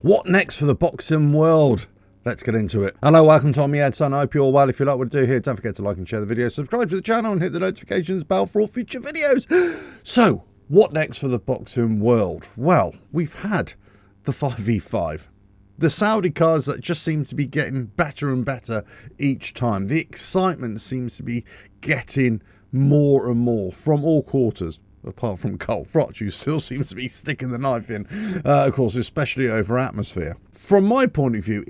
What next for the boxing world? Let's get into it. Hello, welcome to Me Son. I hope you're all well. If you like what I do here, don't forget to like and share the video, subscribe to the channel and hit the notifications bell for all future videos. So, what next for the boxing world? Well, we've had the 5v5. The Saudi cards that just seem to be getting better and better each time. The excitement seems to be getting more and more from all quarters. Apart from Cole Frotch, who still seems to be sticking the knife in, of course, especially over atmosphere. From my point of view,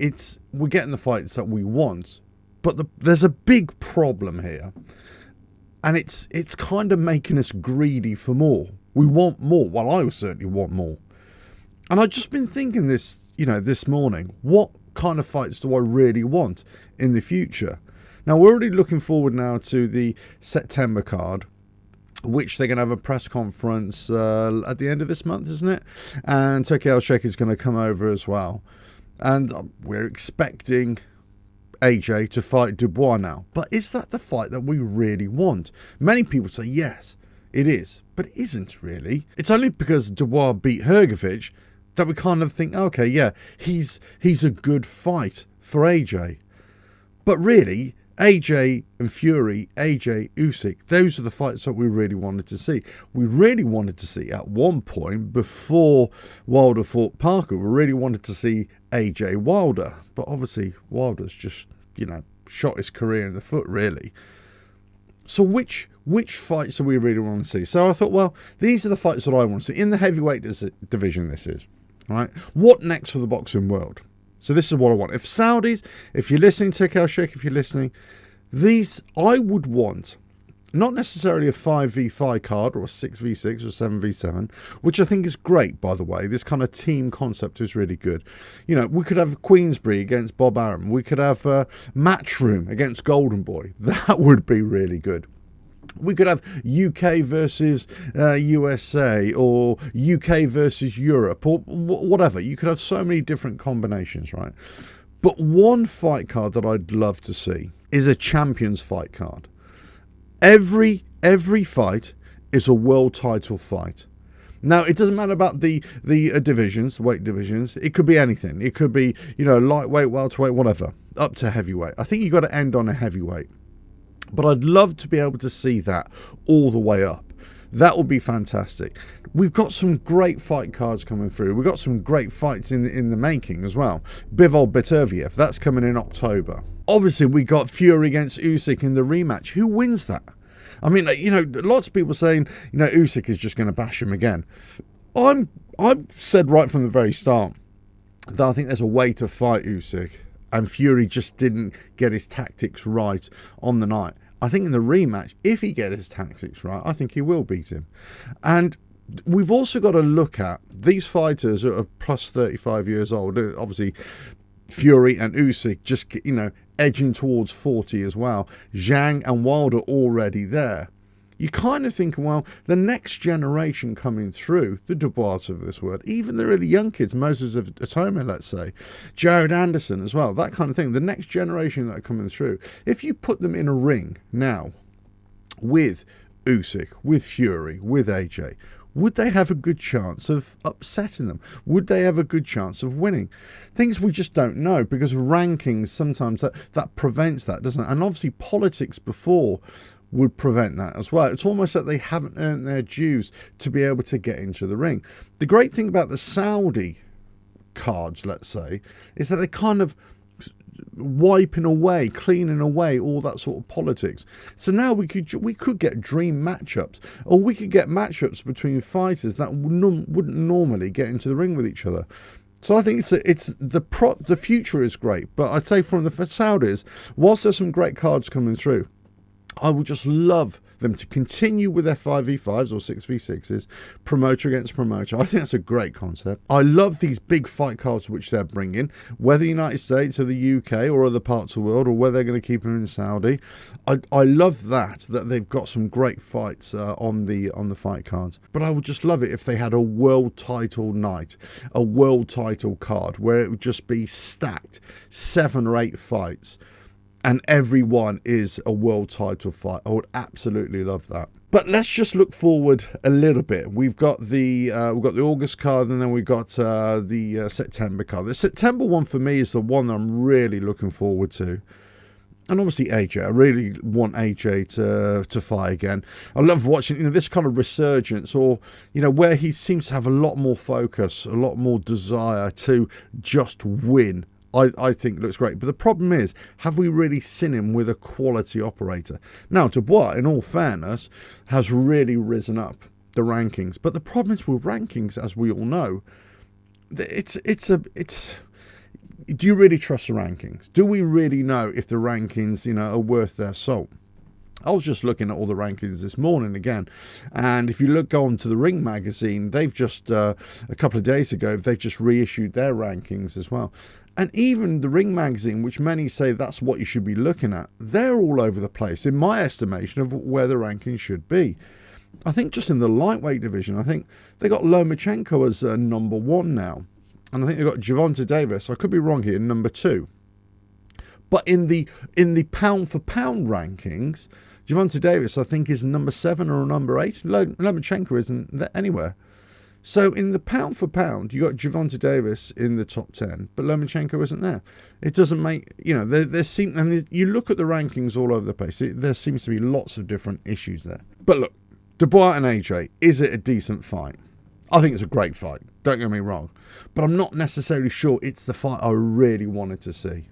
we're getting the fights that we want, but there's a big problem here, and it's kind of making us greedy for more. We want more. Well, I certainly want more, and I've just been thinking this, this morning. What kind of fights do I really want in the future? Now, we're already looking forward now to the September card, which they're going to have a press conference at the end of this month, isn't it? And Turki Al-Sheikh is going to come over as well. And we're expecting AJ to fight Dubois now. But is that the fight that we really want? Many people say yes, it is. But it isn't really. It's only because Dubois beat Hrgovic that we kind of think, okay, yeah, he's a good fight for AJ. But really, AJ and Fury, AJ, Usyk, those are the fights that we really wanted to see. We really wanted to see, at one point, before Wilder fought Parker, we really wanted to see AJ Wilder. But obviously, Wilder's just, shot his career in the foot, really. So which fights do we really want to see? So I thought, well, these are the fights that I want to see. In the heavyweight division, this is. Right? What next for the boxing world? So this is what I want. If Saudis, if you're listening, Turki Al-Sheikh, if you're listening, these, I would want, not necessarily a 5v5 card or a 6v6 or 7v7, which I think is great, by the way. This kind of team concept is really good. We could have Queensbury against Bob Arum. We could have Matchroom against Golden Boy. That would be really good. We could have UK versus USA or UK versus Europe or whatever. You could have so many different combinations, right? But one fight card that I'd love to see is a champions fight card. Every fight is a world title fight. Now, it doesn't matter about the divisions, weight divisions. It could be anything. It could be, lightweight, welterweight, whatever, up to heavyweight. I think you've got to end on a heavyweight. But I'd love to be able to see that all the way up. That would be fantastic. We've got some great fight cards coming through. We've got some great fights in the making as well. Bivol Beterbiev, that's coming in October. Obviously, we got Fury against Usyk in the rematch. Who wins that? I mean, lots of people saying, Usyk is just going to bash him again. I've said right from the very start that I think there's a way to fight Usyk. And Fury just didn't get his tactics right on the night. I think in the rematch, if he gets his tactics right, I think he will beat him. And we've also got to look at these fighters that are plus 35 years old. Obviously, Fury and Usyk just, edging towards 40 as well. Zhang and Wilder already there. You kind of think, well, the next generation coming through, the Dubois of this world, even the really young kids, Moses of Atoma, let's say, Jared Anderson as well, that kind of thing, the next generation that are coming through, if you put them in a ring now with Usyk, with Fury, with AJ, would they have a good chance of upsetting them? Would they have a good chance of winning? Things we just don't know because rankings sometimes that prevents that, doesn't it? And obviously politics before would prevent that as well. It's almost like they haven't earned their dues to be able to get into the ring. The great thing about the Saudi cards, let's say, is that they're kind of wiping away, cleaning away all that sort of politics. So now we could get dream matchups, or we could get matchups between fighters that wouldn't normally get into the ring with each other. So I think the future is great, but I'd say from the Saudis, whilst there's some great cards coming through, I would just love them to continue with their 5v5s or 6v6s, promoter against promoter. I think that's a great concept. I love these big fight cards which they're bringing, whether the United States or the UK or other parts of the world, or whether they're going to keep them in Saudi. I love that they've got some great fights on the fight cards. But I would just love it if they had a world title night, a world title card, where it would just be stacked 7 or 8 fights. and everyone is a world title fight. I would absolutely love that. But let's just look forward a little bit. We've got the August card, and then we've got the September card. The September one for me is the one that I'm really looking forward to. And obviously AJ, I really want AJ to fight again. I love watching this kind of resurgence, or where he seems to have a lot more focus, a lot more desire to just win. I think looks great. But the problem is, have we really seen him with a quality operator? Now, Dubois, in all fairness, has really risen up the rankings. But the problem is with rankings, as we all know, it's do you really trust the rankings? Do we really know if the rankings, are worth their salt? I was just looking at all the rankings this morning again, and if you go on to the Ring magazine, they've just a couple of days ago they've just reissued their rankings as well. And even the Ring magazine, which many say that's what you should be looking at, they're all over the place in my estimation of where the rankings should be. I think just in the lightweight division, I think they got Lomachenko as number 1 now, and I think they've got Gervonta Davis, I could be wrong here, number 2. But in the pound for pound rankings, Gervonta Davis, I think, is number 7 or number 8. Lomachenko isn't there anywhere. So in the pound for pound, you got Gervonta Davis in the top 10, but Lomachenko isn't there. It doesn't make, and you look at the rankings all over the place, there seems to be lots of different issues there. But look, Dubois and AJ, is it a decent fight? I think it's a great fight, don't get me wrong, but I'm not necessarily sure it's the fight I really wanted to see.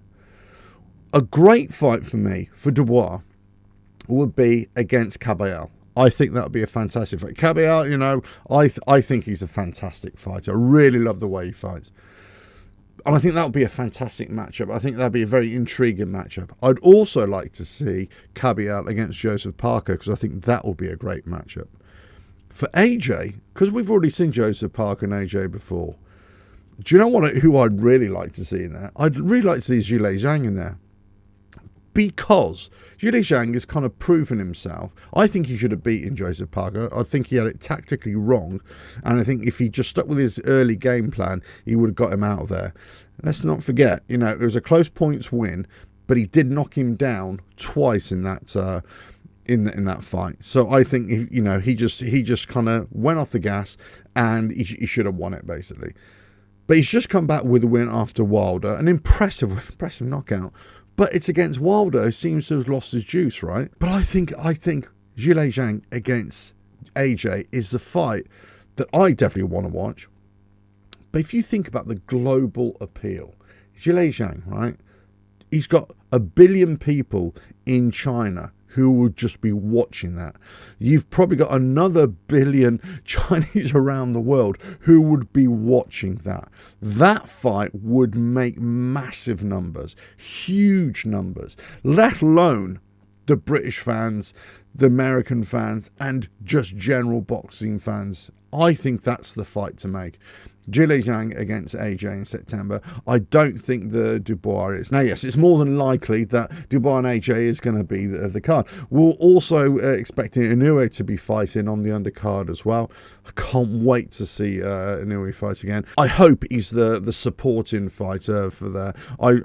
A great fight for me, for Dubois, would be against Caballero. I think that would be a fantastic fight. Caballero, I think he's a fantastic fighter. I really love the way he fights. And I think that would be a fantastic matchup. I think that would be a very intriguing matchup. I'd also like to see Caballero against Joseph Parker, because I think that will be a great matchup. For AJ, because we've already seen Joseph Parker and AJ before, do you know who I'd really like to see in there? I'd really like to see Zhilei Zhang in there. Because Zhilei Zhang has kind of proven himself. I think he should have beaten Joseph Parker. I think he had it tactically wrong. And I think if he just stuck with his early game plan, he would have got him out of there. Let's not forget, it was a close points win, but he did knock him down twice in that in that fight. So I think, he just kind of went off the gas, and he should have won it, basically. But he's just come back with a win after Wilder. An impressive knockout. But it's against Wilder, who seems to have lost his juice, right? But I think Zhilei Zhang against AJ is the fight that I definitely want to watch. But if you think about the global appeal, Zhilei Zhang, right? He's got 1 billion people in China who would just be watching that. You've probably got another 1 billion Chinese around the world who would be watching that. That fight would make massive numbers, huge numbers, let alone the British fans, the American fans, and just general boxing fans. I think that's the fight to make. Zhilei Zhang against AJ in September. I don't think the Dubois is. Now, yes, it's more than likely that Dubois and AJ is going to be the card. We're also expecting Inoue to be fighting on the undercard as well. I can't wait to see Inoue fight again. I hope he's the supporting fighter for there. I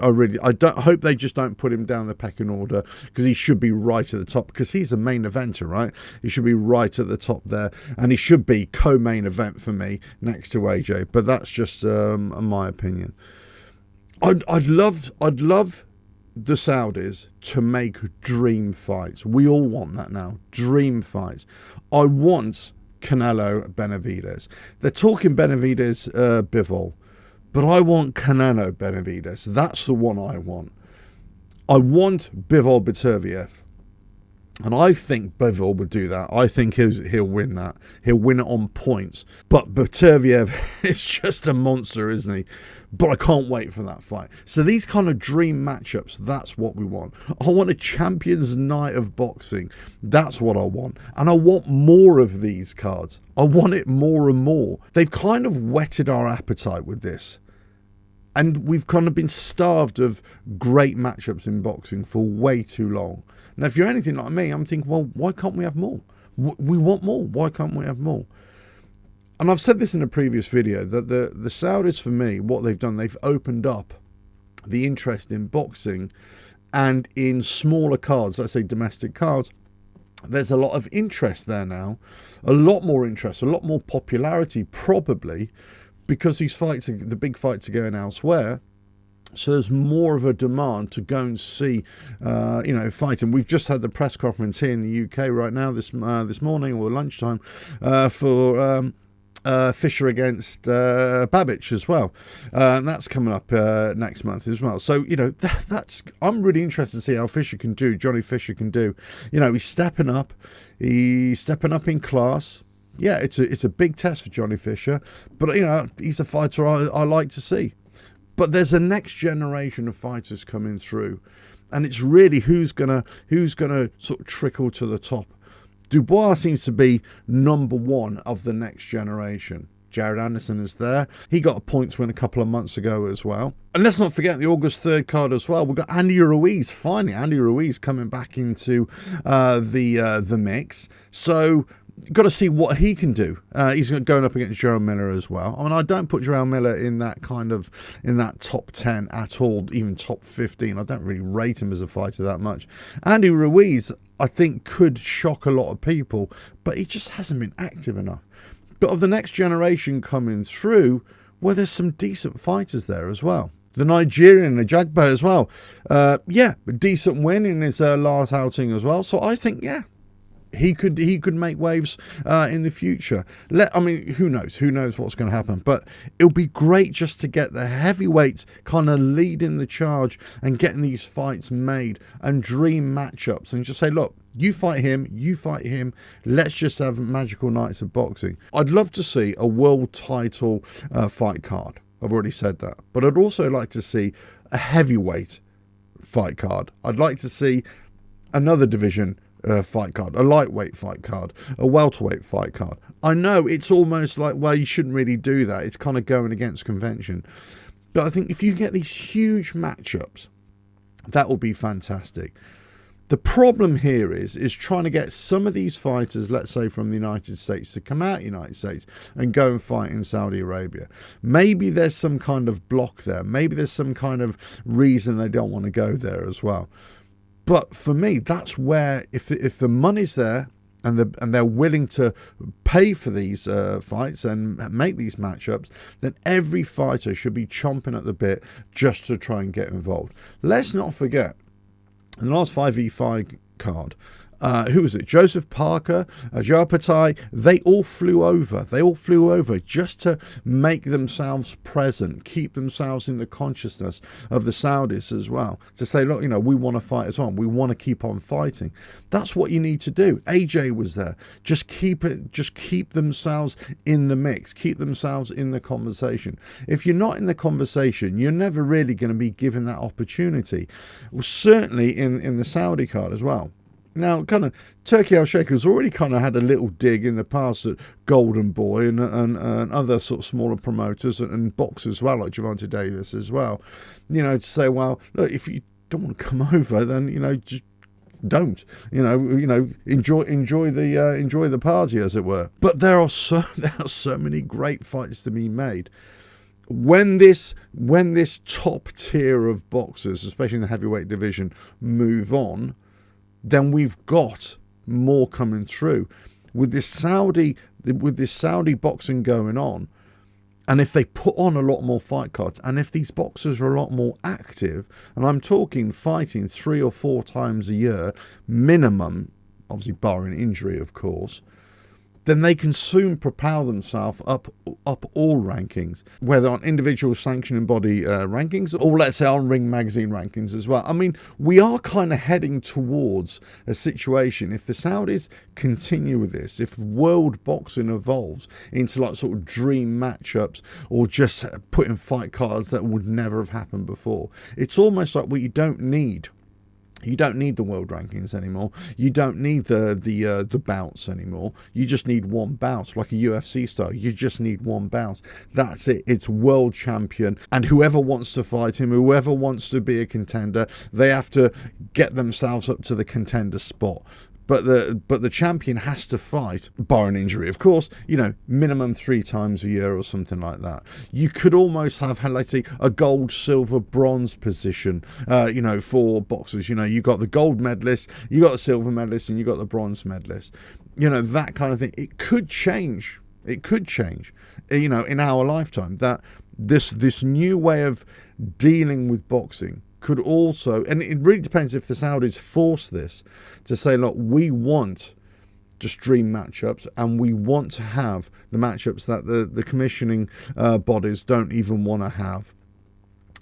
hope they just don't put him down the pecking order, because he should be right at the top, because he's a main eventer, right? He should be right at the top there, and he should be co-main event for me next to AJ. But that's just my opinion. I'd love the Saudis to make dream fights. We all want that now. Dream fights. I want Canelo Benavidez. They're talking Benavidez Bivol, but I want Canelo Benavidez. That's the one I want. I want Bivol Beterbiev. And I think Bivol would do that. I think he'll win that. He'll win it on points. But Beterbiev is just a monster, isn't he? But I can't wait for that fight. So these kind of dream matchups, that's what we want. I want a champions night of boxing. That's what I want. And I want more of these cards. I want it more and more. They've kind of whetted our appetite with this. And we've kind of been starved of great matchups in boxing for way too long. Now, if you're anything like me, I'm thinking, well, why can't we have more? We want more. Why can't we have more? And I've said this in a previous video, that the Saudis, for me, what they've done, they've opened up the interest in boxing, and in smaller cards, let's say domestic cards, there's a lot of interest there now, a lot more interest, a lot more popularity, probably because these fights, the big fights, are going elsewhere. So there's more of a demand to go and see, fighting. We've just had the press conference here in the UK right now, this morning or lunchtime, for Fisher against Babbage as well. And that's coming up next month as well. So, I'm really interested to see how Fisher can do, Johnny Fisher can do. He's stepping up. He's stepping up in class. Yeah, it's a big test for Johnny Fisher. But, he's a fighter I like to see. But there's a next generation of fighters coming through. And it's really who's gonna sort of trickle to the top. Dubois seems to be number one of the next generation. Jared Anderson is there. He got a points win a couple of months ago as well. And let's not forget the August 3rd card as well. We've got Andy Ruiz, finally. Andy Ruiz coming back into the mix. So got to see what he can do. He's going up against Jerome Miller as well. I mean, I don't put Jerome Miller in that top 10 at all, even top 15. I don't really rate him as a fighter that much. Andy Ruiz, I think, could shock a lot of people, but he just hasn't been active enough. But of the next generation coming through, well, there's some decent fighters there as well. The Nigerian, the Jagba as well. A decent win in his last outing as well. So I think, he could make waves in the future. Who knows? Who knows what's going to happen? But it'll be great just to get the heavyweights kind of leading the charge and getting these fights made and dream matchups and just say, look, you fight him, you fight him. Let's just have magical nights of boxing. I'd love to see a world title fight card. I've already said that. But I'd also like to see a heavyweight fight card. I'd like to see another division fight card, a lightweight fight card, a welterweight fight card. I know it's almost like, well, you shouldn't really do that. It's kind of going against convention. But I think if you get these huge matchups, that will be fantastic. The problem here is trying to get some of these fighters, let's say from the United States, to come out of the United States and go and fight in Saudi Arabia. Maybe there's some kind of block there. Maybe there's some kind of reason they don't want to go there as well. But for me, that's where, if the money's there and they're willing to pay for these fights and make these matchups, then every fighter should be chomping at the bit just to try and get involved. Let's not forget, in the last 5v5 card, who was it? Joseph Parker, Joe Patai, they all flew over. They all flew over just to make themselves present, keep themselves in the consciousness of the Saudis as well. To say, look, we want to fight as well. We want to keep on fighting. That's what you need to do. AJ was there. Just keep themselves in the mix. Keep themselves in the conversation. If you're not in the conversation, you're never really going to be given that opportunity. Well, certainly in the Saudi card as well. Now, kind of, Turkey Al-Sheikh has already kind of had a little dig in the past at Golden Boy and other sort of smaller promoters and boxers as well, like Gervonta Davis as well. To say, well, look, if you don't want to come over, then just don't. Enjoy the party, as it were. But there are so many great fights to be made. When this top tier of boxers, especially in the heavyweight division, move on, then we've got more coming through. With this Saudi boxing going on, and if they put on a lot more fight cards, and if these boxers are a lot more active, and I'm talking fighting 3 or 4 times a year, minimum, obviously barring injury, of course, then they can soon propel themselves up all rankings, whether on individual sanctioning body rankings or, let's say, on Ring Magazine rankings as well. I mean, we are kind of heading towards a situation, if the Saudis continue with this, if world boxing evolves into like sort of dream matchups or just putting fight cards that would never have happened before, it's almost like what you don't need. You don't need the world rankings anymore. You don't need the bouts anymore. You just need one bout, like a UFC style. You just need one bout. That's it. It's world champion. And whoever wants to fight him, whoever wants to be a contender, they have to get themselves up to the contender spot. but the champion has to fight, barring injury, of course, you know, minimum 3 times a year or something like that. You could almost have, let's say, a gold, silver, bronze position, you know, for boxers. You know, you got the gold medalist, you got the silver medalist, and you got the bronze medalist. You know, that kind of thing. It could change. It could change, you know, in our lifetime. That this new way of dealing with boxing could also, and it really depends if the Saudis force this to say, look, we want just dream matchups, and we want to have the matchups that the commissioning bodies don't even want to have.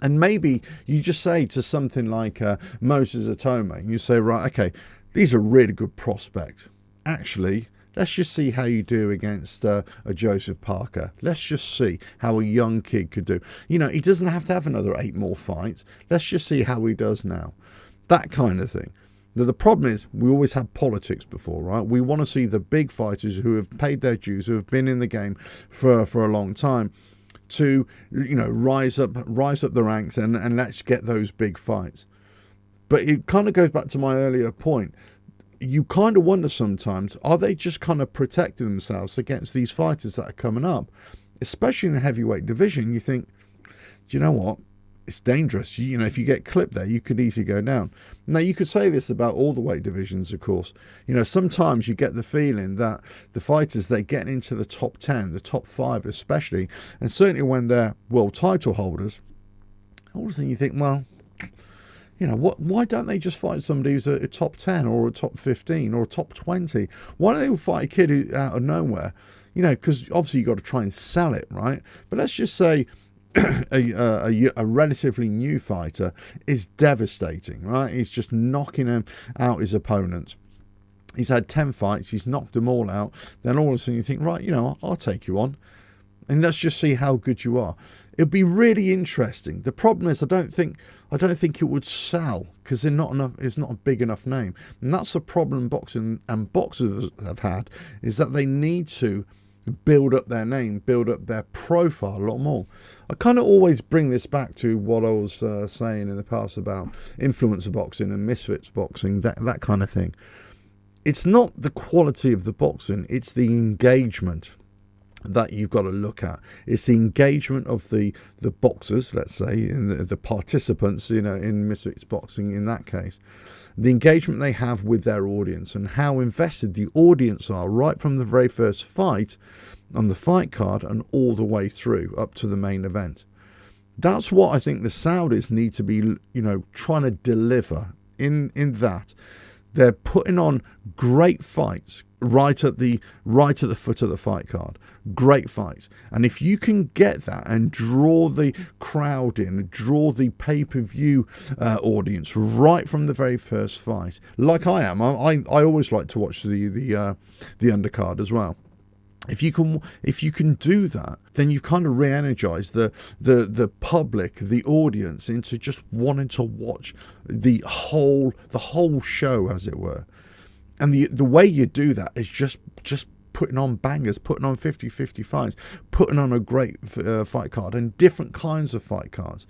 And maybe you just say to something like Moses Atome, you say, right, okay, these are really good prospects. Actually, let's just see how you do against a Joseph Parker. Let's just see how a young kid could do. You know, he doesn't have to have another 8 more fights. Let's just see how he does now. That kind of thing. Now, the problem is we always have politics before, right? We want to see the big fighters who have paid their dues, who have been in the game for a long time, to, you know, rise up the ranks and let's get those big fights. But it kind of goes back to my earlier point. You kind of wonder sometimes, are they just kind of protecting themselves against these fighters that are coming up? Especially in the heavyweight division, you think, do you know what? It's dangerous. You know, if you get clipped there, you could easily go down. Now, you could say this about all the weight divisions, of course. You know, sometimes you get the feeling that the fighters, they get into the top 10, the top 5 especially, and certainly when they're world title holders, all of a sudden you think, well, you know, why don't they just fight somebody who's a top 10 or a top 15 or a top 20? Why don't they fight a kid who, out of nowhere? You know, because obviously you've got to try and sell it, right? But let's just say a relatively new fighter is devastating, right? He's just knocking out his opponents. He's had 10 fights, he's knocked them all out. Then all of a sudden you think, right, you know, I'll take you on. And let's just see how good you are. It'd be really interesting. The problem is I don't think it would sell because they're not enough. It's not a big enough name, and that's the problem boxing and boxers have had, is that they need to build up their name, build up their profile a lot more. I kind of always bring this back to what I was saying in the past about influencer boxing and misfits boxing, that kind of thing. It's not the quality of the boxing, it's the engagement that you've got to look at. It's the engagement of the boxers, let's say, and the participants, you know, in misfits boxing in that case. The engagement they have with their audience and how invested the audience are right from the very first fight on the fight card and all the way through up to the main event. That's what I think the Saudis need to be, you know, trying to deliver in that. They're putting on great fights right at the foot of the fight card. Great fights. And if you can get that and draw the crowd in, draw the pay-per-view audience right from the very first fight, like I am, I always like to watch the undercard as well. If you can do that, then you've kind of re-energized the public, the audience, into just wanting to watch the whole show, as it were. And the way you do that is just putting on bangers, putting on 50-50 fights, putting on a great fight card and different kinds of fight cards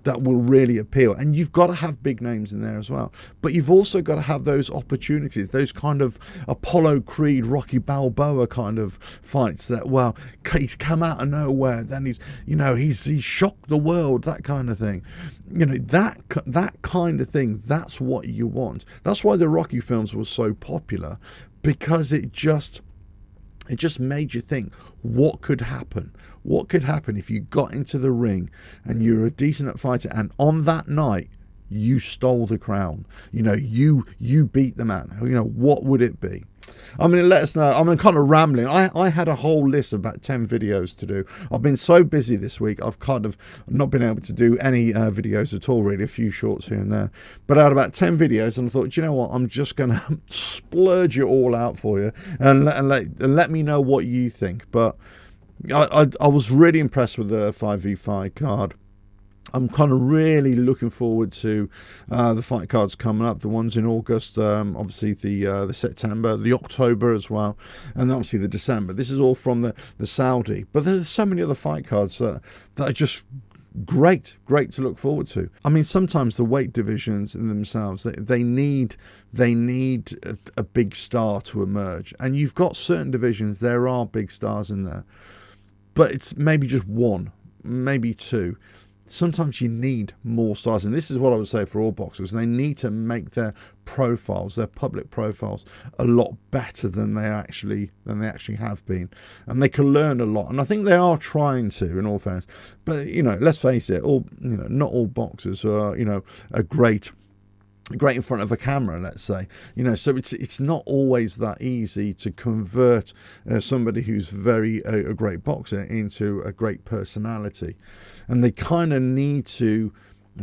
that will really appeal. And you've got to have big names in there as well. But you've also got to have those opportunities, those kind of Apollo Creed, Rocky Balboa kind of fights that, well, he's come out of nowhere, then he's shocked the world, that kind of thing. You know, that kind of thing, that's what you want. That's why the Rocky films were so popular, because it just made you think, what could happen? What could happen if you got into the ring and you're a decent fighter, and on that night you stole the crown? You know, you beat the man. You know, what would it be? I mean, let us know. I'm kind of rambling. I had a whole list of about 10 videos to do. I've been so busy this week, I've kind of not been able to do any videos at all, really, a few shorts here and there. But I had about 10 videos, and I thought, you know what, I'm just going to splurge it all out for you and let me know what you think. But I was really impressed with the 5v5 card. I'm kind of really looking forward to the fight cards coming up, the ones in August, obviously the September, the October as well, and obviously the December. This is all from the Saudi, but there's so many other fight cards that are just great to look forward to. I mean, sometimes the weight divisions in themselves, they need a big star to emerge, and you've got certain divisions, there are big stars in there, but it's maybe just one, maybe two. Sometimes you need more stars, and this is what I would say for all boxers. They need to make their profiles, their public profiles, a lot better than they actually have been, and they can learn a lot. And I think they are trying to, in all fairness. But let's face it, not all boxers are great in front of a camera, let's say. So it's not always that easy to convert somebody who's a great boxer into a great personality, and they kind of need to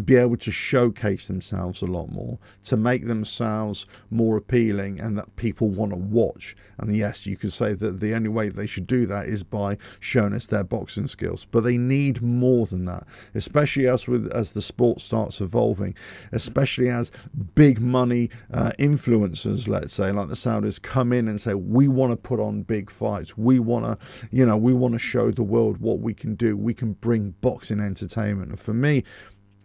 be able to showcase themselves a lot more, to make themselves more appealing and that people want to watch. And yes, you could say that the only way they should do that is by showing us their boxing skills, but they need more than that, especially as the sport starts evolving, especially as big money influencers, let's say, like the Saudis, come in and say, we want to put on big fights, we want to show the world what we can do, we can bring boxing entertainment. And for me,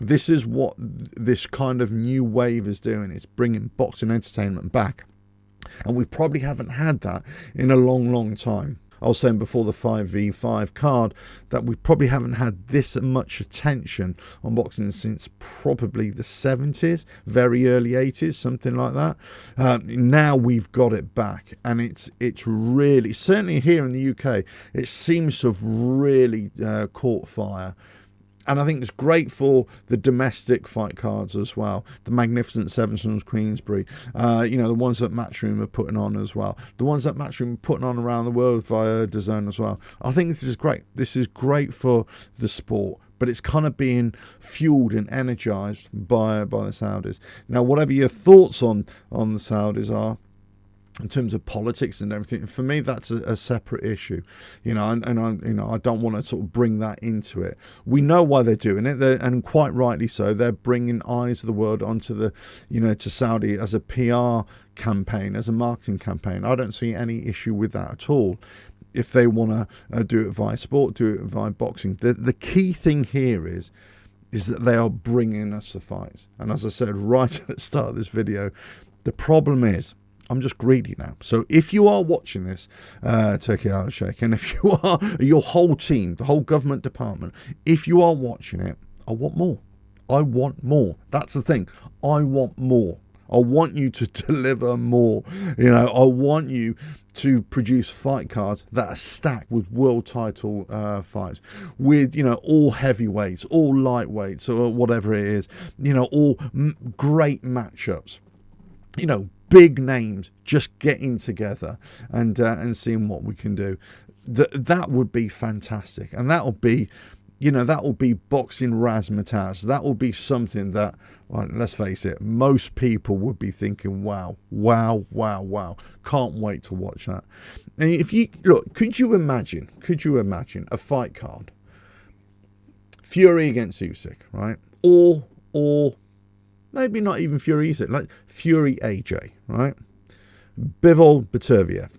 this is what this kind of new wave is doing. It's bringing boxing entertainment back. And we probably haven't had that in a long time. I was saying before the 5v5 card that we probably haven't had this much attention on boxing since probably the 70s, very early 80s, something like that. Now we've got it back, and it's really, certainly here in the UK, it seems to have really caught fire. And I think it's great for the domestic fight cards as well. The Magnificent Sevens from Queensbury, the ones that Matchroom are putting on as well. The ones that Matchroom are putting on around the world via DAZN as well. I think this is great. This is great for the sport, but it's kind of being fueled and energized by the Saudis. Now, whatever your thoughts on the Saudis are, in terms of politics and everything, for me that's a separate issue, and I don't want to sort of bring that into it. We know why they're doing it, and quite rightly so. They're bringing eyes of the world onto to Saudi as a PR campaign, as a marketing campaign. I don't see any issue with that at all. If they want to do it via sport, do it via boxing. The key thing here is that they are bringing us the fights. And as I said right at the start of this video, the problem is, I'm just greedy now. So if you are watching this, Turkey Al Sheikh, and if you are, your whole team, the whole government department, if you are watching it, I want more. I want more. That's the thing. I want more. I want you to deliver more. I want you to produce fight cards that are stacked with world title fights, with all heavyweights, all lightweights, or whatever it is. All great matchups. Big names just getting together and seeing what we can do. That would be fantastic, and that will be boxing razzmatazz. That will be something that, well, let's face it, most people would be thinking, wow, can't wait to watch that. And if you look, could you imagine a fight card, Fury against Usyk, right? Or maybe not even Fury Usyk, like Fury AJ, right? Bivol Beterbiev,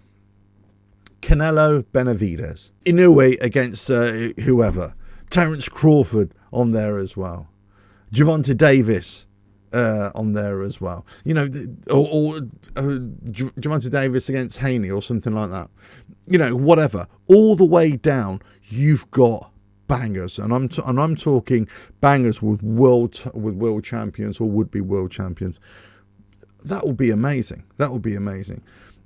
Canelo Benavidez, Inoue against whoever, Terence Crawford on there as well, Gervonta Davis on there as well, or Gervonta Davis against Haney or something like that, whatever. All the way down, you've got bangers, and I'm talking bangers with world champions or would be world champions. That would be amazing.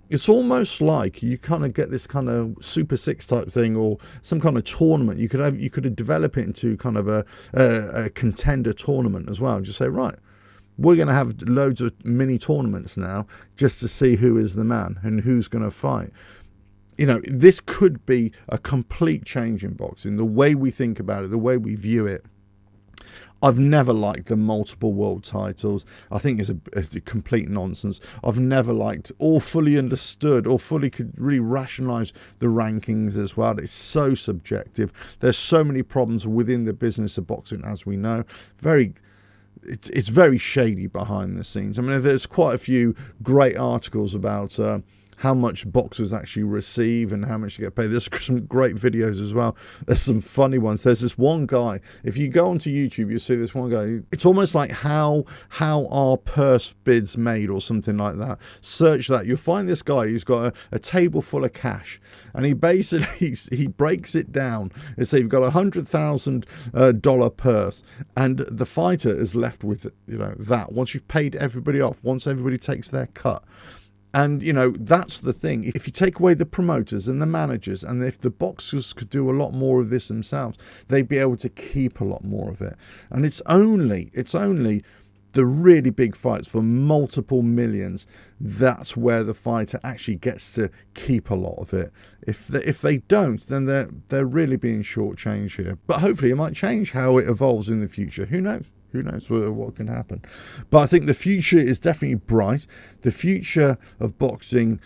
It's almost like you kind of get this kind of Super Six type thing, or some kind of tournament. You could develop it into kind of a contender tournament as well. Just say, right, we're going to have loads of mini tournaments now just to see who is the man and who's going to fight. This could be a complete change in boxing, the way we think about it, the way we view it. I've never liked the multiple world titles. I think it's a complete nonsense. I've never liked or fully understood or fully could really rationalize the rankings as well. It's so subjective. There's so many problems within the business of boxing, as we know. It's very shady behind the scenes. I mean, there's quite a few great articles about how much boxers actually receive and how much they get paid. There's some great videos as well. There's some funny ones. There's this one guy, if you go onto YouTube, you'll see this one guy. It's almost like how are purse bids made or something like that. Search that. You'll find this guy who's got a table full of cash, and he basically he breaks it down. It's say you've got $100,000 purse, and the fighter is left with, you know, that once you've paid everybody off, once everybody takes their cut. And, you know, that's the thing. If you take away the promoters and the managers, and if the boxers could do a lot more of this themselves, they'd be able to keep a lot more of it. And it's only the really big fights for multiple millions, that's where the fighter actually gets to keep a lot of it. If they don't, then they're really being shortchanged here. But hopefully it might change how it evolves in the future. Who knows? Who knows what can happen? But I think the future is definitely bright. The future of boxing,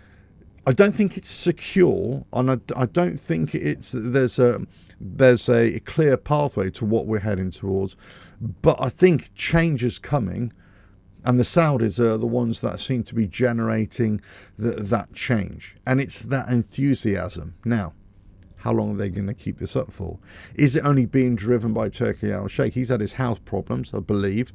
I don't think it's secure, and I don't think there's a clear pathway to what we're heading towards. But I think change is coming, and the Saudis are the ones that seem to be generating that change. And it's that enthusiasm. Now, how long are they going to keep this up for? Is it only being driven by Turki Al-Sheikh? He's had his health problems, I believe.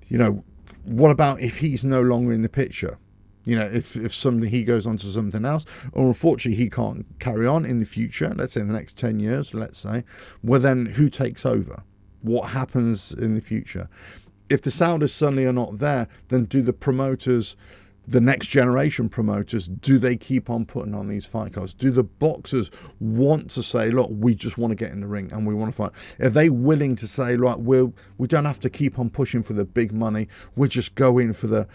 You know, what about if he's no longer in the picture? You know, if he goes on to something else, or unfortunately he can't carry on in the future, let's say in the next 10 years, let's say, well then who takes over? What happens in the future? If the Saudis suddenly are not there, then do the promoters, the next generation promoters, do they keep on putting on these fight cards? Do the boxers want to say, look, we just want to get in the ring and we want to fight? Are they willing to say, like, we don't have to keep on pushing for the big money, we'll just go in for the,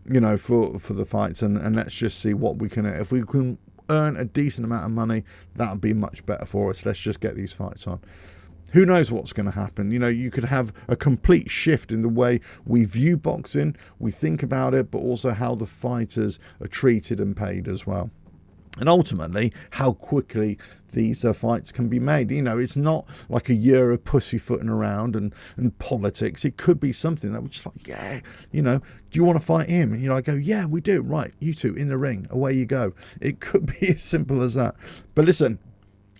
you know, for the fights, and let's just see what we can, if we can earn a decent amount of money, that would be much better for us. Let's just get these fights on. Who knows what's going to happen? You know, you could have a complete shift in the way we view boxing, we think about it, but also how the fighters are treated and paid as well. And ultimately, how quickly these fights can be made. You know, it's not like a year of pussyfooting around and politics. It could be something that we're just like, yeah, you know, do you want to fight him? And, you know, I go, yeah, we do. Right, you two in the ring. Away you go. It could be as simple as that. But listen,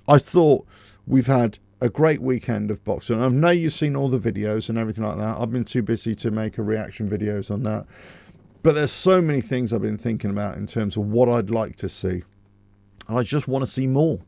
I thought we've had a great weekend of boxing. I know you've seen all the videos and everything like that. I've been too busy to make a reaction videos on that. But there's so many things I've been thinking about in terms of what I'd like to see. And I just want to see more.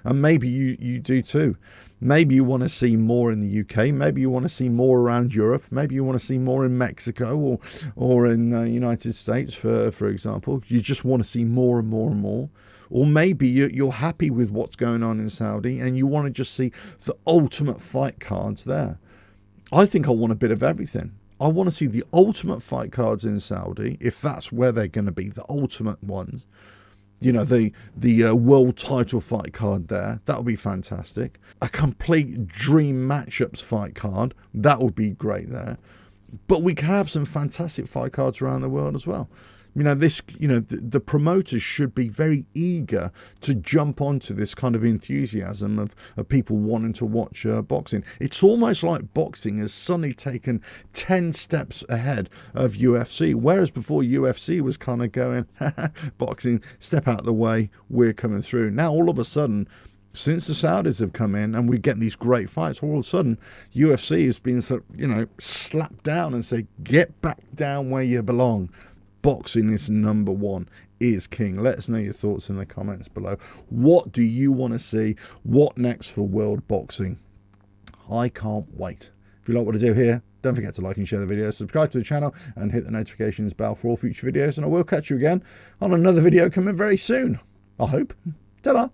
And maybe you do too. Maybe you want to see more in the UK. Maybe you want to see more around Europe. Maybe you want to see more in Mexico or in the United States, for example. You just want to see more and more and more. Or maybe you're happy with what's going on in Saudi and you want to just see the ultimate fight cards there. I think I want a bit of everything. I want to see the ultimate fight cards in Saudi, if that's where they're going to be, the ultimate ones. You know, the world title fight card there, that would be fantastic. A complete dream matchups fight card, that would be great there. But we can have some fantastic fight cards around the world as well. You know, the promoters should be very eager to jump onto this kind of enthusiasm of people wanting to watch boxing. It's almost like boxing has suddenly taken 10 steps ahead of UFC, whereas before UFC was kind of going, boxing, step out of the way, we're coming through. Now, all of a sudden, since the Saudis have come in and we get these great fights, all of a sudden, UFC has been, you know, slapped down and say, get back down where you belong. Boxing is number one, is king. Let us know your thoughts in the comments below. What do you want to see? What next for world boxing? I can't wait. If you like what I do here, don't forget to like and share the video, subscribe to the channel and hit the notifications bell for all future videos, and I will catch you again on another video coming very soon, I hope. Ta-da!